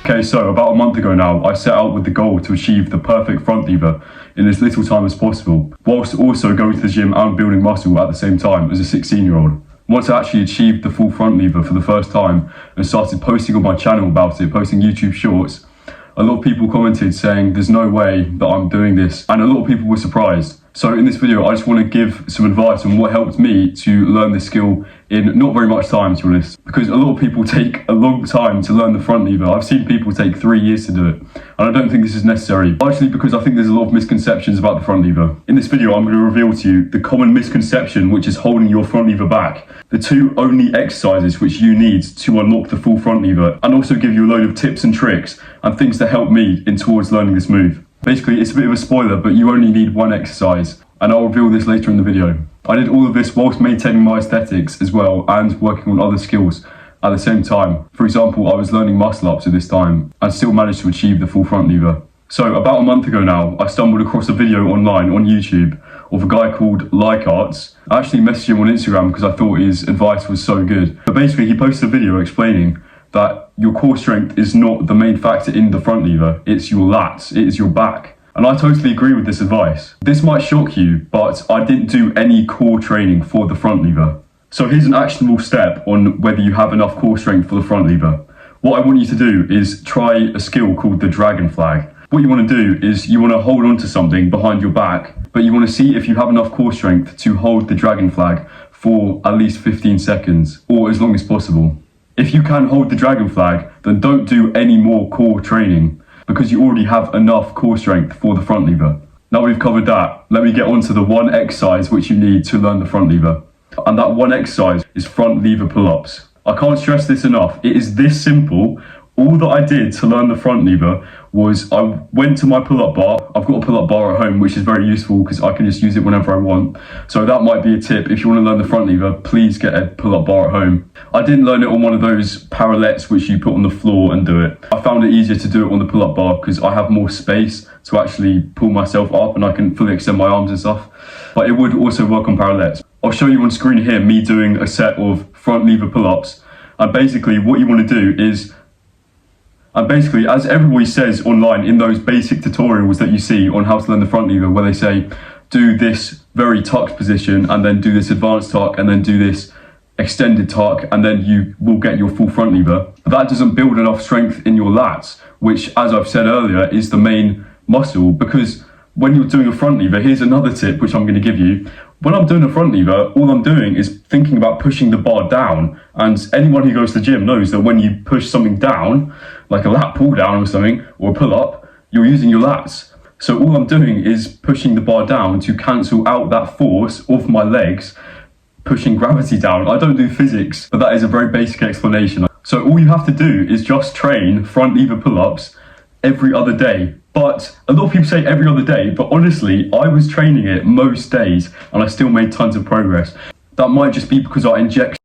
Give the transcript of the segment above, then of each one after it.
Okay, so about a month ago now, I set out with the goal to achieve the perfect front lever in as little time as possible, whilst also going to the gym and building muscle at the same time as a 16-year-old. Once I actually achieved the full front lever for the first time and started posting on my channel about it, posting YouTube shorts, a lot of people commented saying there's no way that I'm doing this, and a lot of people were surprised. So in this video, I just want to give some advice on what helped me to learn this skill in not very much time, to be honest, because a lot of people take a long time to learn the front lever. I've seen people take 3 years to do it, and I don't think this is necessary, largely because I think there's a lot of misconceptions about the front lever. In this video, I'm going to reveal to you the common misconception which is holding your front lever back, the 2 only exercises which you need to unlock the full front lever, and also give you a load of tips and tricks and things that help me in towards learning this move. Basically, it's a bit of a spoiler, but you only need 1 exercise, and I'll reveal this later in the video. I did all of this whilst maintaining my aesthetics as well and working on other skills at the same time. For example, I was learning muscle ups at this time and still managed to achieve the full front lever. So about a month ago now, I stumbled across a video online on YouTube of a guy called Like Arts. I actually messaged him on Instagram because I thought his advice was so good. But basically, he posted a video explaining that your core strength is not the main factor in the front lever, it's your lats, it is your back. And I totally agree with this advice. This might shock you, but I didn't do any core training for the front lever. So here's an actionable step on whether you have enough core strength for the front lever. What I want you to do is try a skill called the dragon flag. What you want to do is you want to hold on to something behind your back, but you want to see if you have enough core strength to hold the dragon flag for at least 15 seconds, or as long as possible. If you can hold the dragon flag, then don't do any more core training, because you already have enough core strength for the front lever. Now we've covered that, let me get on to the 1 exercise which you need to learn the front lever. And that 1 exercise is front lever pull-ups. I can't stress this enough, it is this simple. All that I did to learn the front lever was I went to my pull-up bar. I've got a pull-up bar at home, which is very useful because I can just use it whenever I want. So that might be a tip. If you want to learn the front lever, please get a pull-up bar at home. I didn't learn it on one of those parallettes which you put on the floor and do it. I found it easier to do it on the pull-up bar because I have more space to actually pull myself up and I can fully extend my arms and stuff. But it would also work on parallettes. I'll show you on screen here me doing a set of front lever pull-ups. And basically what you want to do is, as everybody says online in those basic tutorials that you see on how to learn the front lever, where they say, do this very tucked position, and then do this advanced tuck, and then do this extended tuck, and then you will get your full front lever. That doesn't build enough strength in your lats, which, as I've said earlier, is the main muscle, because when you're doing a front lever, here's another tip which I'm going to give you. When I'm doing a front lever, all I'm doing is thinking about pushing the bar down. And anyone who goes to the gym knows that when you push something down, like a lat pull down or something, or a pull up, you're using your lats. So all I'm doing is pushing the bar down to cancel out that force of my legs, pushing gravity down. I don't do physics, but that is a very basic explanation. So all you have to do is just train front lever pull-ups every other day. But a lot of people say every other day, but honestly, I was training it most days and I still made tons of progress. That might just be because I inject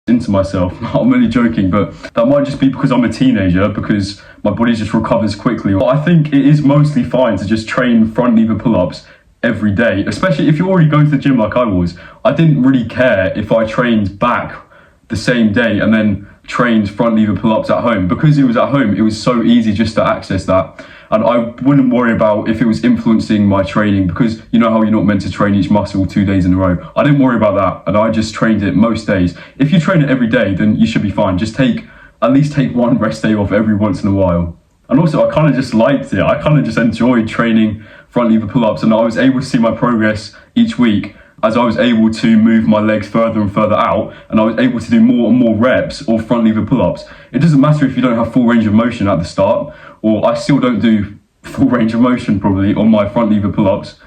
into myself. I'm only joking, but that might just be because I'm a teenager, because my body just recovers quickly. But I think it is mostly fine to just train front lever pull-ups every day, especially if you're already going to the gym like I was. I didn't really care if I trained back the same day and then trained front lever pull-ups at home. Because it was at home, it was so easy just to access that. And I wouldn't worry about if it was influencing my training, because you know how you're not meant to train each muscle 2 days in a row. I didn't worry about that, and I just trained it most days. If you train it every day, then you should be fine. Just at least take 1 rest day off every once in a while. And also, I kind of just liked it. I kind of just enjoyed training front lever pull-ups, and I was able to see my progress each week as I was able to move my legs further and further out, and I was able to do more and more reps of front lever pull-ups. It doesn't matter if you don't have full range of motion at the start, or I still don't do full range of motion probably on my front lever pull-ups.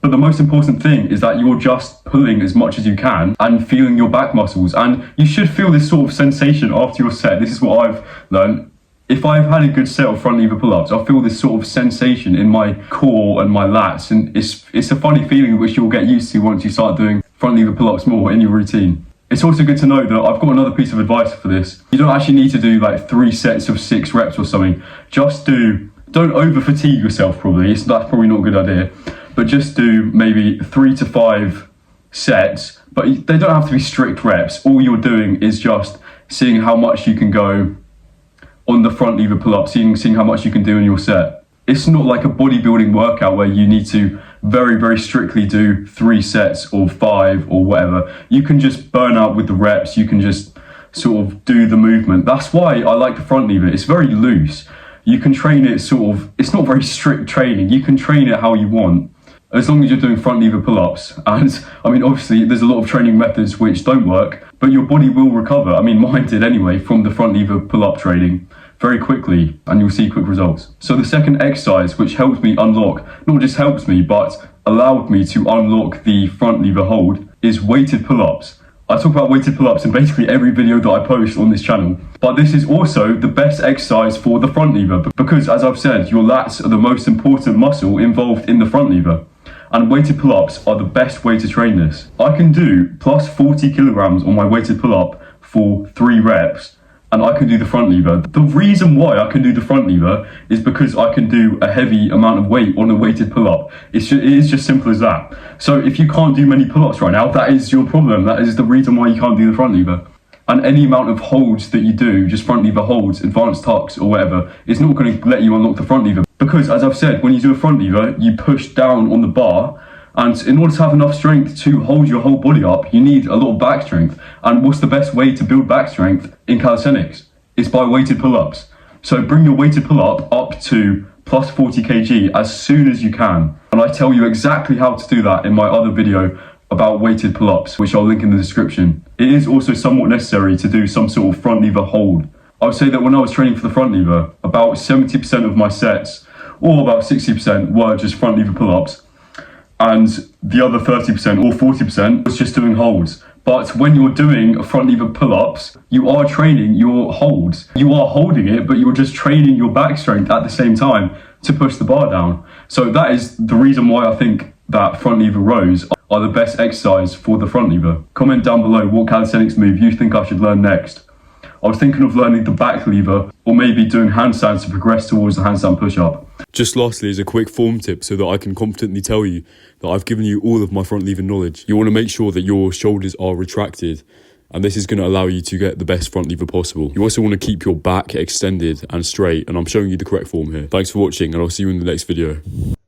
But the most important thing is that you're just pulling as much as you can and feeling your back muscles. And you should feel this sort of sensation after your set. This is what I've learned. If I've had a good set of front lever pull-ups, I feel this sort of sensation in my core and my lats, and it's a funny feeling which you'll get used to once you start doing front lever pull-ups more in your routine. It's also good to know that I've got another piece of advice for this. You don't actually need to do like 3 sets of 6 reps or something. Just don't over fatigue yourself probably, that's probably not a good idea, but just do maybe 3 to 5 sets, but they don't have to be strict reps. All you're doing is just seeing how much you can go on the front lever pull-up, seeing how much you can do in your set. It's not like a bodybuilding workout where you need to very, very strictly do 3 sets or 5 or whatever. You can just burn out with the reps. You can just sort of do the movement. That's why I like the front lever. It's very loose. You can train it sort of, it's not very strict training. You can train it how you want, as long as you're doing front lever pull-ups. And I mean, obviously there's a lot of training methods which don't work, but your body will recover. I mean, mine did anyway from the front lever pull-up training very quickly, and you'll see quick results. So the second exercise which helped me unlock, not just helped me, but allowed me to unlock the front lever hold is weighted pull-ups. I talk about weighted pull-ups in basically every video that I post on this channel, but this is also the best exercise for the front lever because, as I've said, your lats are the most important muscle involved in the front lever, and weighted pull-ups are the best way to train this. I can do plus 40 kilograms on my weighted pull-up for 3 reps, and I can do the front lever. The reason why I can do the front lever is because I can do a heavy amount of weight on a weighted pull-up. It is just simple as that. So if you can't do many pull-ups right now, that is your problem. That is the reason why you can't do the front lever. And any amount of holds that you do, just front lever holds, advanced tucks or whatever, is not going to let you unlock the front lever. Because as I've said, when you do a front lever, you push down on the bar, and in order to have enough strength to hold your whole body up, you need a lot of back strength. And what's the best way to build back strength in calisthenics? It's by weighted pull-ups. So bring your weighted pull-up up to plus 40 kg as soon as you can. And I tell you exactly how to do that in my other video about weighted pull-ups, which I'll link in the description. It is also somewhat necessary to do some sort of front lever hold. I would say that when I was training for the front lever, about 70% of my sets, or about 60%, were just front lever pull-ups, and the other 30% or 40% was just doing holds. But when you're doing front lever pull-ups, you are training your holds. You are holding it, but you're just training your back strength at the same time to push the bar down. So that is the reason why I think that front lever rows are the best exercise for the front lever. Comment down below what calisthenics move you think I should learn next. I was thinking of learning the back lever, or maybe doing handstands to progress towards the handstand push-up. Just lastly, as a quick form tip so that I can confidently tell you that I've given you all of my front lever knowledge, you want to make sure that your shoulders are retracted, and this is going to allow you to get the best front lever possible. You also want to keep your back extended and straight, and I'm showing you the correct form here. Thanks for watching, and I'll see you in the next video.